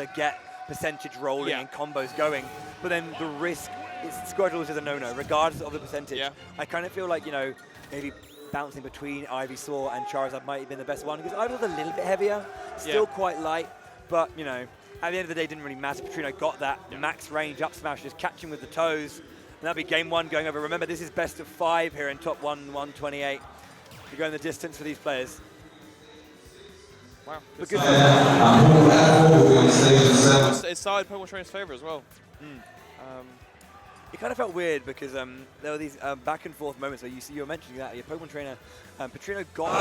to get percentage rolling and combos going, but then the risk, Squirtle is a no-no, regardless of the percentage. Yeah. I kind of feel like, you know, maybe bouncing between Ivysaur and Charizard might have been the best one, because Ivysaur's a little bit heavier, still quite light, but, you know, at the end of the day, it didn't really matter. Patrino got that max range up smash, just catching with the toes, and that'll be game one going over. Remember, this is best of 5 here in top 128. You're going the distance for these players. Wow. It started Pokemon Trainer's favor as well. It kind of felt weird because there were these back and forth moments where you were mentioning that your Pokemon trainer, Patrino got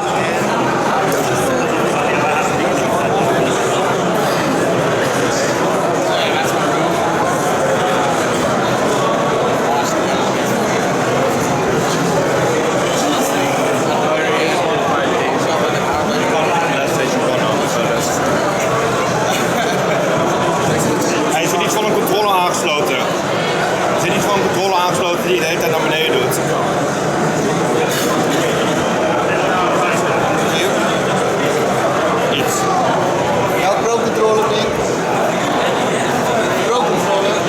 Hij is er niet van een controller aangesloten. Er zit niet van een controller aangesloten die de hele tijd naar beneden doet. Iets. Ja, pro-controller, Pink. Pro-controller.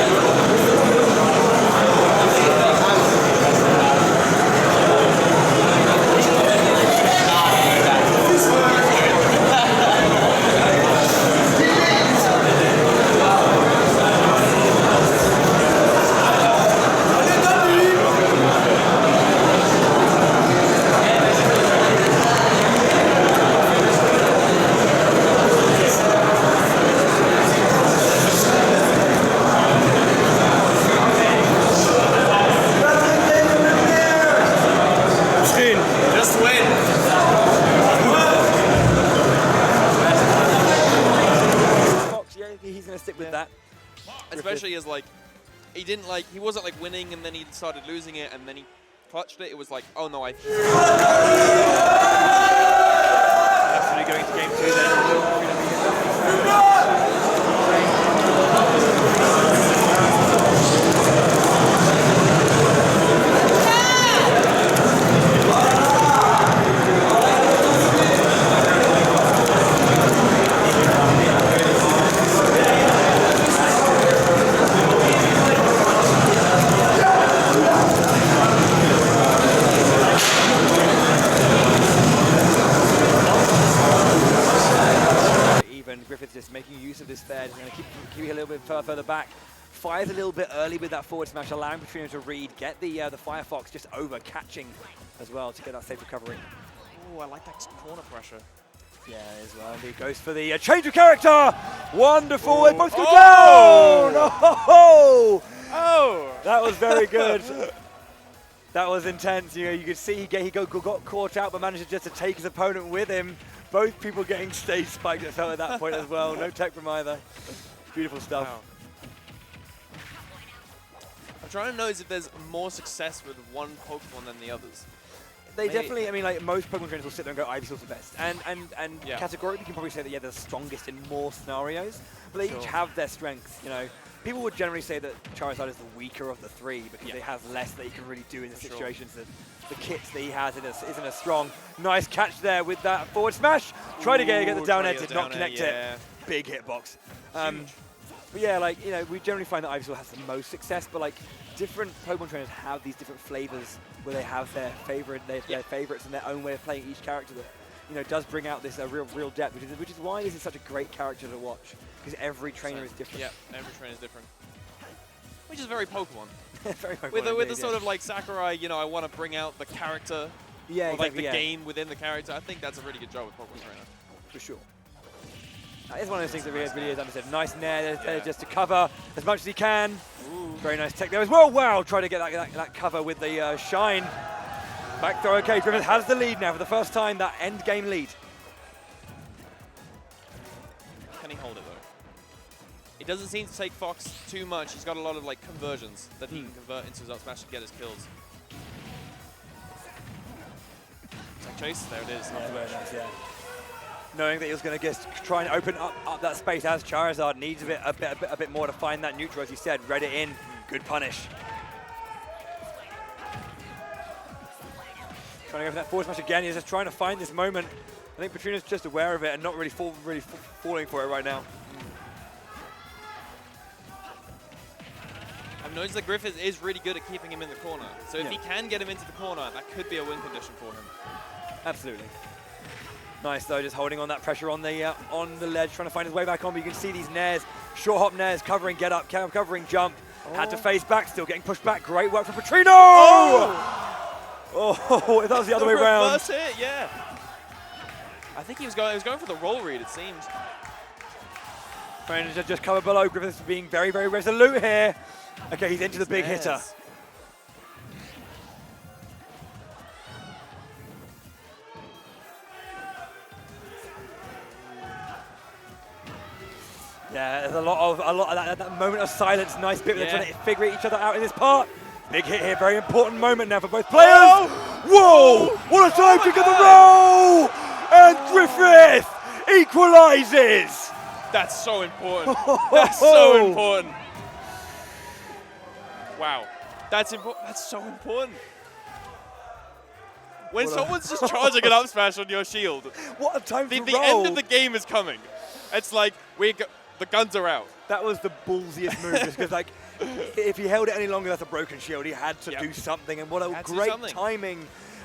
Especially as like, he wasn't like winning and then he started losing it and then he clutched it. It was like, oh no, Definitely going to game 2 then. Griffith just making use of this fair, just going to keep it a little bit further back. Fires a little bit early with that forward smash, allowing Patrino to read, get the Firefox just over, catching as well to get that safe recovery. Oh, I like that corner pressure. Yeah, as well. And he goes for the change of character. Wonderful. They both go down. Oh! Oh! That was very good. That was intense. You know, you could see he got caught out, but managed just to take his opponent with him. Both people getting stage spiked, it felt at that point as well. No tech from either. Beautiful stuff. Wow. I'm trying to know if there's more success with one Pokemon than the others. They definitely, I mean, like most Pokemon trainers will sit there and go, Ivysaur's the best. And categorically, you can probably say that, yeah, they're the strongest in more scenarios. But they each have their strengths, you know. People would generally say that Charizard is the weaker of the 3 because he has less that he can really do in the situations. The kits that he has isn't as strong. Nice catch there with that forward smash. Try to get the down air, did not connect it. Big hitbox. But yeah, like, you know, we generally find that Ivysaur has the most success, but like different Pokemon trainers have these different flavors where they have their favorites and their own way of playing each character that, you know, does bring out this real depth, which is why this is such a great character to watch, because every trainer is different. Yeah, every trainer is different. Which is very Pokemon. Very Pokemon with indeed, the sort of like Sakurai, you know, I want to bring out the character, or like the game within the character. I think that's a really good job with Pokemon Trainer. For sure. It's one of those things that really is understood. Nice nair there just to cover as much as he can. Ooh. Very nice tech there as well. Wow, trying to get that cover with the shine. Back throw, okay, Griffith has the lead now for the first time, that end game lead. Can he hold it though? It doesn't seem to take Fox too much. He's got a lot of like conversions that he can convert into his up smash to get his kills. Chase, there it is. Very nice, yeah. Knowing that he was going to just try and open up that space as Charizard needs a bit more to find that neutral, as you said. Read it in. Good punish. Trying to go for that forward smash again. He's just trying to find this moment. I think Patrino's just aware of it and not really falling for it right now. I've noticed that Griffith is really good at keeping him in the corner. So if he can get him into the corner, that could be a win condition for him. Absolutely. Nice though, just holding on that pressure on the ledge, trying to find his way back on. But you can see these nairs, short hop nairs, covering get up, covering jump. Had to face back, still getting pushed back. Great work from Patrino! Oh, if that was the other way around. Reverse hit, yeah. I think he was going for the roll read, it seems. Trying to just cover below. Griffith's being very, very resolute here. Okay, he's into the big hitter. Yeah, there's a lot of that moment of silence. Nice bit where they're trying to figure each other out in this part. Big hit here, very important moment now for both players. Whoa! What a time to get the roll! And Griffith equalizes. That's so important. That's so important. Wow, that's important. That's so important. When someone's just charging an up smash on your shield, what a time to roll! The end of the game is coming. It's like the guns are out. That was the ballsiest move, just because like if he held it any longer, that's a broken shield. He had to do something, and what a great timing.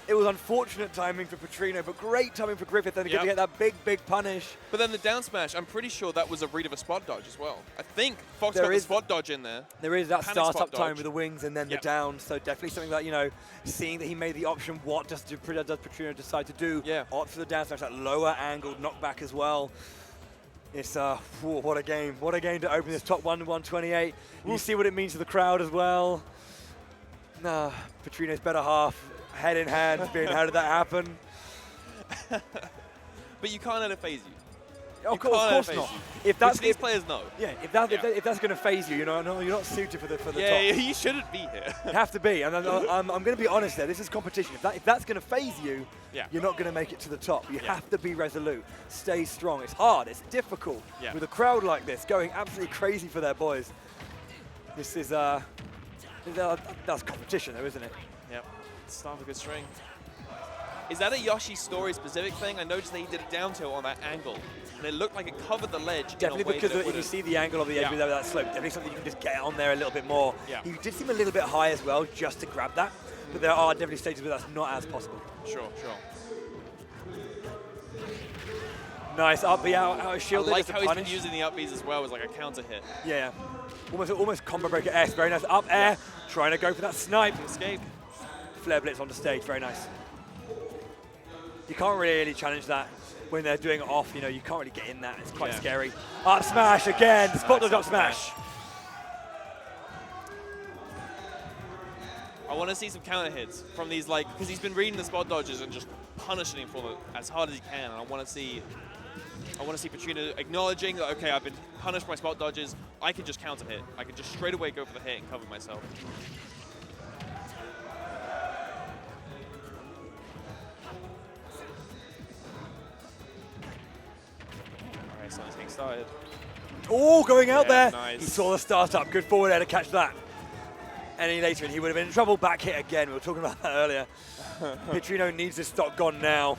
It was unfortunate timing for Patrino, but great timing for Griffith then to get that big, big punish. But then the down smash, I'm pretty sure that was a read of a spot dodge as well. I think Fox got the spot dodge in there. There is that start-up time with the wings and then the down, so definitely something that, you know, seeing that he made the option, what does Patrino decide to do? Opt for the down smash, that lower angled knockback as well. It's, what a game. What a game to open this top 1-128. You see what it means to the crowd as well. Nah, Patrino's better half. Head in hand, being how did that happen? But you can't let it phase you. Of course not. If that's these players know. Yeah, if that's going to phase you, you're not suited for the top. Yeah, you shouldn't be here. You have to be, and I'm going to be honest there. This is competition. If that's going to phase you, you're not going to make it to the top. You have to be resolute, stay strong. It's hard, it's difficult with a crowd like this going absolutely crazy for their boys. This is that's competition, though, isn't it? Yep. Start of a good string. Is that a Yoshi story specific thing? I noticed that he did a down tilt on that angle, and it looked like it covered the ledge. Definitely because if you see the angle of the edge without that slope, definitely something you can just get on there a little bit more. He did seem a little bit high as well, just to grab that, but there are definitely stages where that's not as possible. Sure. Nice up B out of shield. I like how he's been using the up Bs as well as like a counter hit. Yeah, almost combo breaker S. Very nice up air, trying to go for that snipe. Escape. Flare blitz on the stage, very nice. You can't really challenge that when they're doing it off, you know, you can't really get in that, it's quite scary. Up smash again, spot dodge up smash. I want to see some counter hits from these, like, because he's been reading the spot dodges and just punishing him for them as hard as he can, and I want to see Patrino acknowledging that, okay, I've been punished by spot dodges, I can just counter hit. I can just straight away go for the hit and cover myself. Something's getting started. Oh, going out there. Nice. He saw the startup. Good forward air to catch that. Any later and he would have been in trouble. Back hit again. We were talking about that earlier. Patrino needs his stock gone now.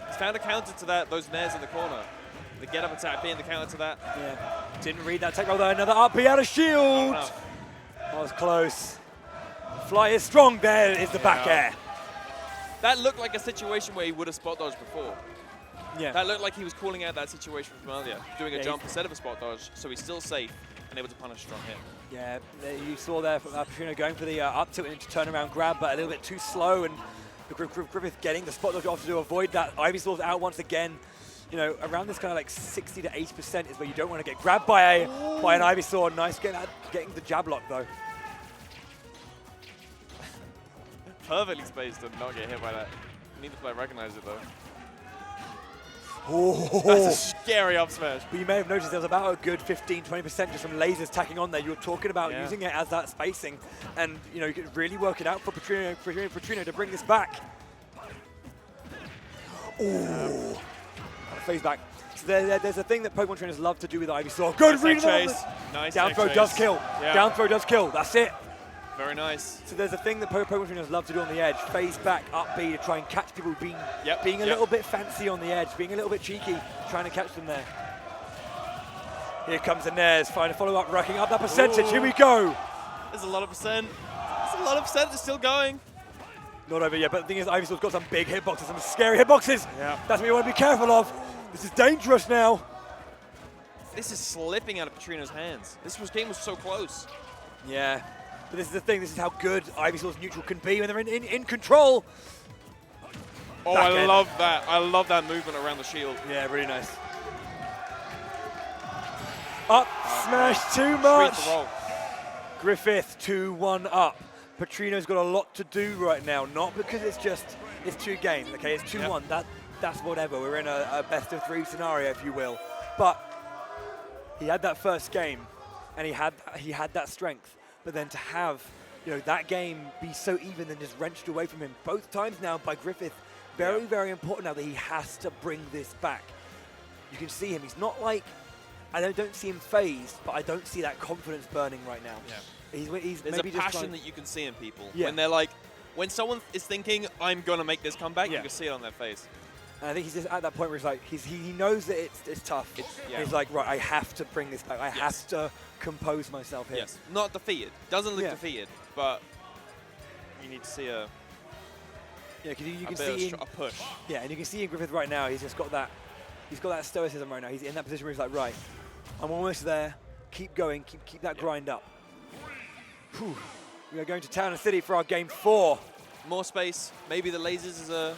He's found a counter to those nairs in the corner. The get up attack being the counter to that. Yeah. Didn't read that take roll though. Another up B out of shield. That was close. Fly is strong. There is the back air. That looked like a situation where he would have spot dodged before. Yeah. That looked like he was calling out that situation from earlier, doing a jump instead of a spot dodge, so he's still safe and able to punish a strong hit. Yeah, you saw there Patrino going for the up tilt into turnaround grab, but a little bit too slow, and Griffith getting the spot dodge off to avoid that. Ivysaur's out once again. You know, around this kind of like 60 to 80% is where you don't want to get grabbed by an Ivysaur. Nice getting the jab lock though. Perfectly spaced to not get hit by that. Neither player recognized it though. Oh. That's a scary up smash. But you may have noticed there was about a good 15-20% just from lasers tacking on there. You were talking about using it as that spacing, and you know you could really work it out for Patrino to bring this back. Oh, phase back. So there's a thing that Pokemon trainers love to do with Ivysaur. Good read chase. Nice. Down throw does kill. Yeah. Down throw does kill. That's it. Very nice. So there's a thing that Pokemon trainers love to do on the edge, phase back, up B to try and catch people being a little bit fancy on the edge, being a little bit cheeky, trying to catch them there. Here comes Inez, trying to follow up, racking up that percentage. Here we go. There's a lot of percent. There's a lot of percent that's still going. Not over yet, but the thing is, Ivysaur's got some big hitboxes, some scary hitboxes. Yeah. That's what you want to be careful of. This is dangerous now. This is slipping out of Patrino's hands. This game was so close. Yeah, but this is the thing. This is how good Ivysaur's neutral can be when they're in control. Oh, Back I end. love that. I love that movement around the shield. Yeah, really nice. Up, smash, too much. Read the roll. Griffith 2-1 up. Patrino's got a lot to do right now, not because it's 2 games, okay? It's 2-1. That's whatever. We're in a best of 3 scenario, if you will. But he had that first game, and he had that strength. But then to have that game be so even and just wrenched away from him both times now by Griffith, very, very important now that he has to bring this back. You can see him. He's not like, I don't see him phased, but I don't see that confidence burning right now. Yeah. He's There's maybe a just passion that you can see in people. Yeah. When they're like, when someone is thinking, I'm going to make this comeback, you can see it on their face. And I think he's just at that point where he's like, he knows that it's tough. He's like, right, I have to bring this back. I have to compose myself here. Yes, not defeated. Doesn't look Yeah. defeated, but you need to see a because you can bit see of a push. Yeah, and you can see in Griffith right now, he's got that stoicism right now. He's in that position where he's like, right, I'm almost there. Keep going. Keep that grind up. Whew. We are going to Town and City for our game 4. More space. Maybe the lasers is a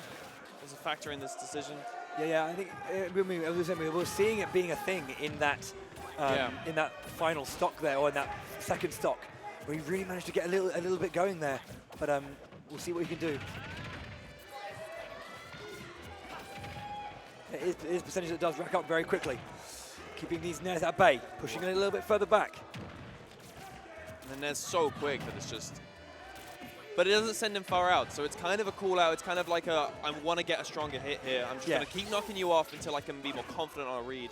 factor in this decision. Yeah. I think we're seeing it being a thing in that final stock there, or in that second stock, where he really managed to get a little bit going there. But we'll see what he can do. It is percentage that does rack up very quickly, keeping these Nez at bay, pushing it a little bit further back. And then Nez so quick that it's just... But it doesn't send him far out, so it's kind of a call out. It's kind of like I want to get a stronger hit here. I'm just going to keep knocking you off until I can be more confident on a read.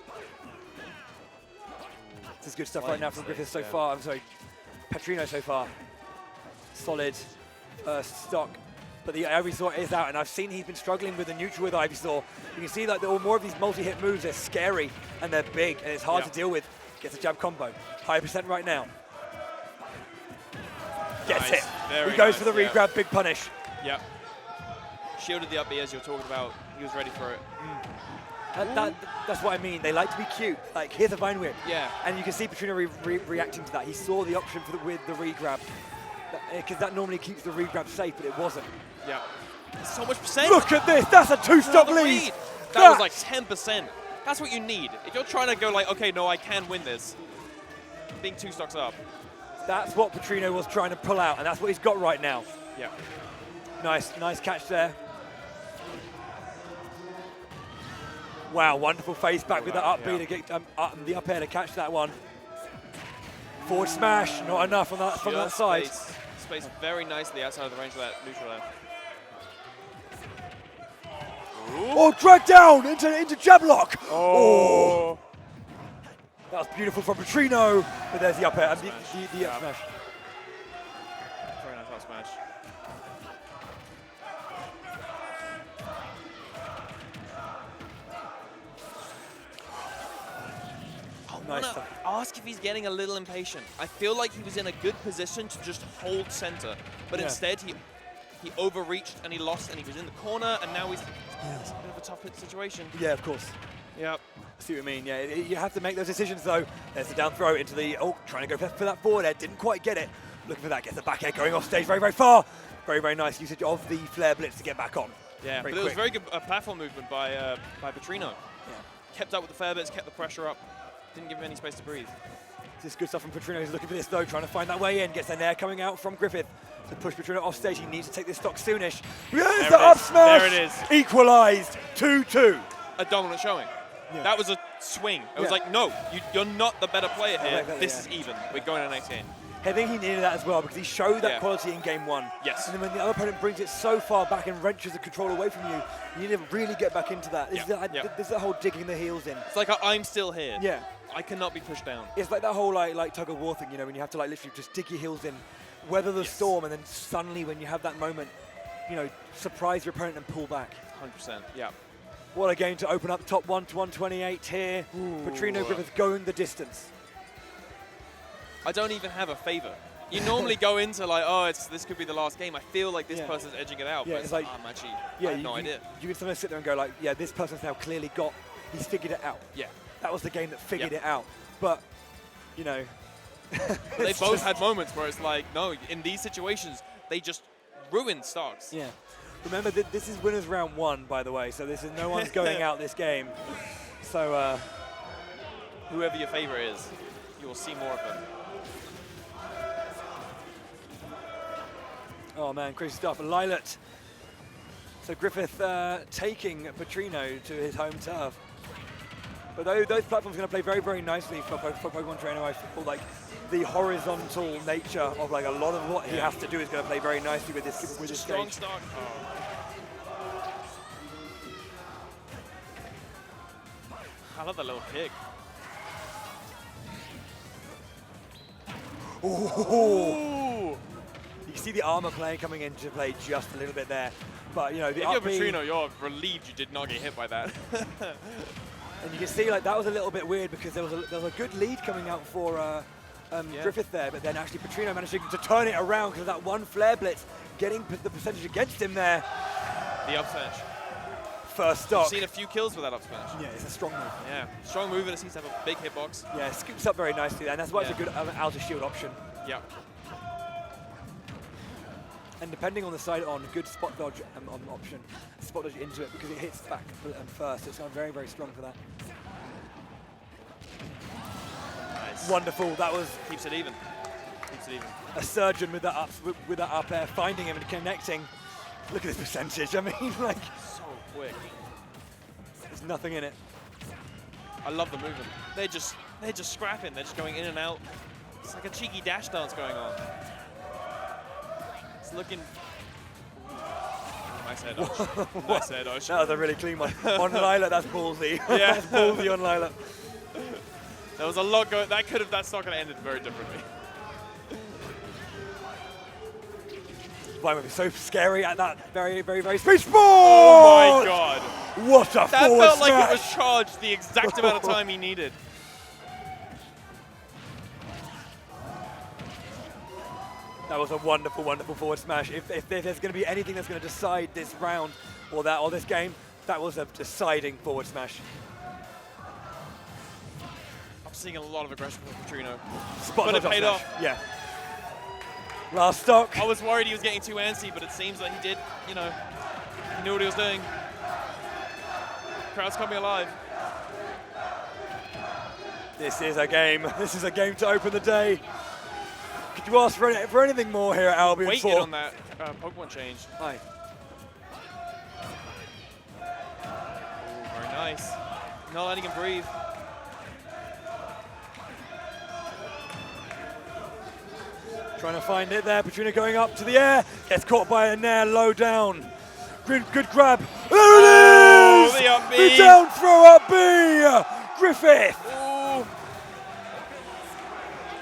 This is good stuff right now from Griffith so far. I'm sorry, Patrino so far. Solid stock. But the Ivysaur is out, and I've seen he's been struggling with the neutral with Ivysaur. You can see like more of these multi-hit moves, they're scary, and they're big, and it's hard to deal with. Gets a jab combo. High percent right now. Gets it. He goes for the re-grab, big punish. Yep. Shielded the up B as you were talking about. He was ready for it. That's what I mean. They like to be cute. Like, here's a Vine Whip. Yeah. And you can see Patrino reacting to that. He saw the option with the re-grab. Because that normally keeps the re-grab safe, but it wasn't. Yeah. There's so much percent. Look at this. That's a 2-stock lead. That was like 10%. That's what you need. If you're trying to go like, okay, no, I can win this, being 2 stocks up. That's what Patrino was trying to pull out, and that's what he's got right now. Yeah. Nice catch there. Wow, wonderful face back with that up B to get the up air to catch that one. Forward smash, not enough on that, from that side. Space very nicely outside of the range of that neutral there. Oh, dragged down into jab lock. Oh. That was beautiful from Patrino, but there's the up air and the up smash. Very nice up smash. I want to ask if he's getting a little impatient. I feel like he was in a good position to just hold center, but instead he overreached and he lost, and he was in the corner, and now it's a bit of a tough situation. Yeah, of course. Yep. I see what you mean. Yeah, you have to make those decisions though. There's the down throw into the trying to go for that forward air, didn't quite get it. Looking for that, gets the back air going off stage very, very far. Very, very nice usage of the flare blitz to get back on. Yeah, but it was very good platform movement by Patrino. Yeah. Kept up with the flare blitz, kept the pressure up. Didn't give him any space to breathe. This is good stuff from Patrino. He's looking for this though, trying to find that way in. Gets an air coming out from Griffith to push Patrino off stage. He needs to take this stock soonish. There's the up smash. There it is. Equalized 2-2. A dominant showing. Yeah. That was a swing. It was like, no, you're not the better player here. This is even. We're going to the next game. I think he needed that as well because he showed that quality in game 1. Yes. And then when the other opponent brings it so far back and wrenches the control away from you, you need to really get back into that. There's that whole digging the heels in. It's like I'm still here. Yeah. I cannot be pushed down. It's like that whole like tug of war thing, you know, when you have to like literally just dig your heels in, weather the storm, and then suddenly when you have that moment, you know, surprise your opponent and pull back. 100%. Yeah. What a game to open up top 1 to 128 here. Patrino, Griffith going the distance. I don't even have a favor. You normally go into like, oh, this could be the last game. I feel like this person's edging it out. Yeah, but it's like, I'm actually, yeah, I have no idea. You can sometimes sit there and go like, yeah, this person's now clearly he's figured it out. Yeah. That was the game that figured it out. But, you know. They both had moments where it's like, no, in these situations, they just ruined stocks. Yeah. Remember, this is winners round 1, by the way, so this is no one's going out this game. So, whoever your favorite is, you will see more of them. Oh man, crazy stuff. Lilat. So Griffith taking Patrino to his home turf. But those platforms are going to play very, very nicely for Pokemon Trainer. I feel like the horizontal nature of like a lot of what he has to do is going to play very nicely with this strong stage. stock. I love that little kick. Ooh. You see the armor play coming into play just a little bit there. But, you know, the if you're Patrino, you're relieved you did not get hit by that. And you can see like that was a little bit weird because there was a good lead coming out for Griffith there, but then actually Patrino managed to turn it around because of that one flare blitz, getting the percentage against him there. The up smash. First stock. I've seen a few kills with that up smash. Yeah, it's a strong move. Yeah, strong move, and it seems to have a big hitbox. Yeah, it scoops up very nicely, and that's why it's a good outer shield option. Yeah. And depending on the side on good spot dodge option, spot dodge into it because it hits back first. It's very, very strong for that. Nice. Wonderful. That was keeps it even. Keeps it even. A surgeon with that up air, finding him and connecting. Look at this percentage. I mean, like so quick. There's nothing in it. I love the movement. They're just scrapping. They're just going in and out. It's like a cheeky dash dance going on. It's looking. Nice air dodge. Nice air dodge. That was a really clean one. On Lilat, that's ballsy. Yeah. That's ballsy on Lilat. There was a lot going. That's not going to end very differently. Why would be so scary at that very, very, very speed sport? Oh my god. What a that forward felt smash. like it was charged the exact amount of time he needed. That was a wonderful, wonderful forward smash. If there's going to be anything that's going to decide this round or this game, that was a deciding forward smash. I'm seeing a lot of aggression from Patrino. But it paid off. Yeah. Last stock. I was worried he was getting too antsy, but it seems like he did, he knew what he was doing. Crowd's coming alive. This is a game. This is a game to open the day. Could you ask for anything more here at Albion? Waited on that Pokemon change. Aye. Ooh, very nice. Not letting him breathe. Trying to find it there. Patrino going up to the air. Gets caught by a nair low down. Good grab. There it is! The up B. The down throw up B. Griffith. Ooh.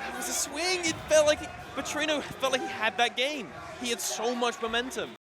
That was a swing. It felt like Patrino felt like he had that game. He had so much momentum.